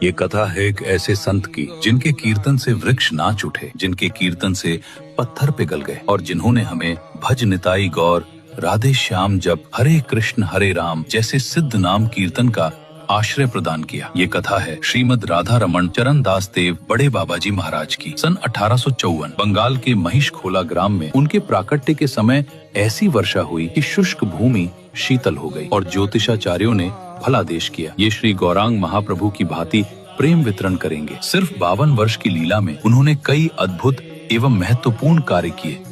ये कथा है एक ऐसे संत की जिनके कीर्तन से वृक्ष नाच उठे, जिनके कीर्तन से पत्थर पिघल गए और जिन्होंने हमें भज निताई गौर राधे श्याम जप हरे कृष्ण हरे राम जैसे सिद्ध नाम कीर्तन का आश्रय प्रदान किया। ये कथा है श्रीमद राधा रमण चरण दास देव बड़े बाबाजी महाराज की। सन 1854 बंगाल के महिषखोला ग्राम में उनके प्राकट्य के समय ऐसी वर्षा हुई कि शुष्क भूमि शीतल हो गई और ज्योतिषाचार्यों ने फलादेश किया, ये श्री गौरांग महाप्रभु की भांति प्रेम वितरण करेंगे। सिर्फ 52 वर्ष की लीला में उन्होंने कई अद्भुत एवं महत्वपूर्ण कार्य किए,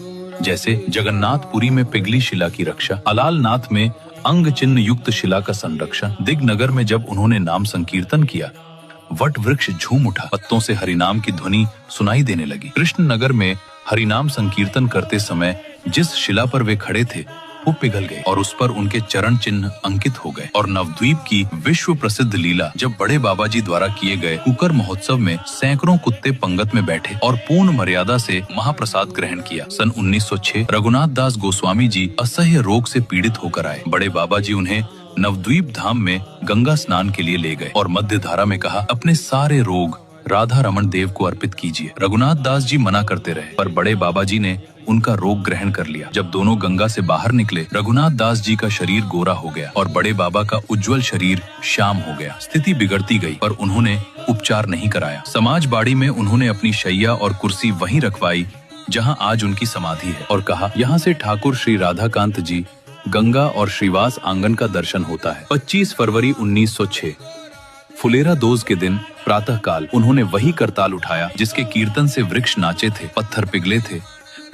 जैसे जगन्नाथपुरी में पिघली शिला की रक्षा, अलालनाथ में अंग चिन्ह युक्त शिला का संरक्षण, दिग्नगर में जब उन्होंने नाम संकीर्तन किया वट वृक्ष झूम उठा, पत्तों से हरिनाम की ध्वनि सुनाई देने लगी। कृष्णनगर में हरिनाम संकीर्तन करते समय जिस शिला पर वे खड़े थे वो पिघल गए और उस पर उनके चरण चिन्ह अंकित हो गए। और नवद्वीप की विश्व प्रसिद्ध लीला जब बड़े बाबाजी द्वारा किए गए कुकर महोत्सव में सैकड़ों कुत्ते पंगत में बैठे और पूर्ण मर्यादा से महाप्रसाद ग्रहण किया। सन 1906 रघुनाथ दास गोस्वामी जी असह्य रोग से पीड़ित होकर आए। बड़े बाबाजी उन्हें नवद्वीप धाम में गंगा स्नान के लिए ले गए और मध्य धारा में कहा, अपने सारे रोग राधा रमण देव को अर्पित कीजिए। रघुनाथ दास जी मना करते रहे पर बड़े बाबाजी ने उनका रोग ग्रहण कर लिया। जब दोनों गंगा से बाहर निकले, रघुनाथ दास जी का शरीर गोरा हो गया और बड़े बाबा का उज्जवल शरीर श्याम हो गया। स्थिति बिगड़ती गई पर उन्होंने उपचार नहीं कराया। समाज बाड़ी में उन्होंने अपनी शैया और कुर्सी वहीं रखवाई जहां आज उनकी समाधि है और कहा, यहाँ से ठाकुर श्री राधाकांत जी गंगा और श्रीवास आंगन का दर्शन होता है। 25 फरवरी 1906 फुलेरा दोज के दिन प्रातः काल उन्होंने वही करताल उठाया जिसके कीर्तन से वृक्ष नाचे थे, पत्थर पिघले थे,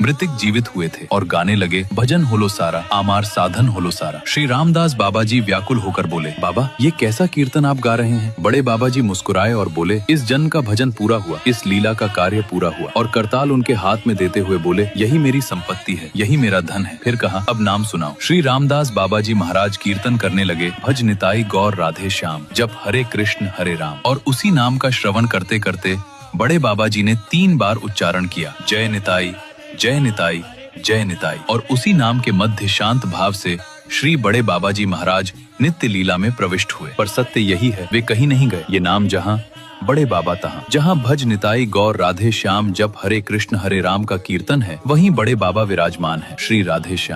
मृतिक जीवित हुए थे और गाने लगे, भजन होलो सारा आमार साधन होलो सारा। श्री रामदास बाबाजी व्याकुल होकर बोले, बाबा ये कैसा कीर्तन आप गा रहे हैं? बड़े बाबाजी मुस्कुराए और बोले, इस जन का भजन पूरा हुआ, इस लीला का कार्य पूरा हुआ। और करताल उनके हाथ में देते हुए बोले, यही मेरी संपत्ति है, यही मेरा धन है। फिर कहा, अब नाम सुनाओ। श्री रामदास बाबाजी महाराज कीर्तन करने लगे, भज निताई गौर राधे श्याम जप हरे कृष्ण हरे राम। और उसी नाम का श्रवण करते करते बड़े बाबाजी ने 3 बार उच्चारण किया, जय निताई जय निताई जय निताई। और उसी नाम के मध्य शांत भाव से श्री बड़े बाबाजी महाराज नित्य लीला में प्रविष्ट हुए। पर सत्य यही है, वे कहीं नहीं गए। ये नाम जहाँ बड़े बाबा तहाँ, जहाँ भज निताई गौर राधे श्याम जप हरे कृष्ण हरे राम का कीर्तन है, वहीं बड़े बाबा विराजमान है। श्री राधे श्याम।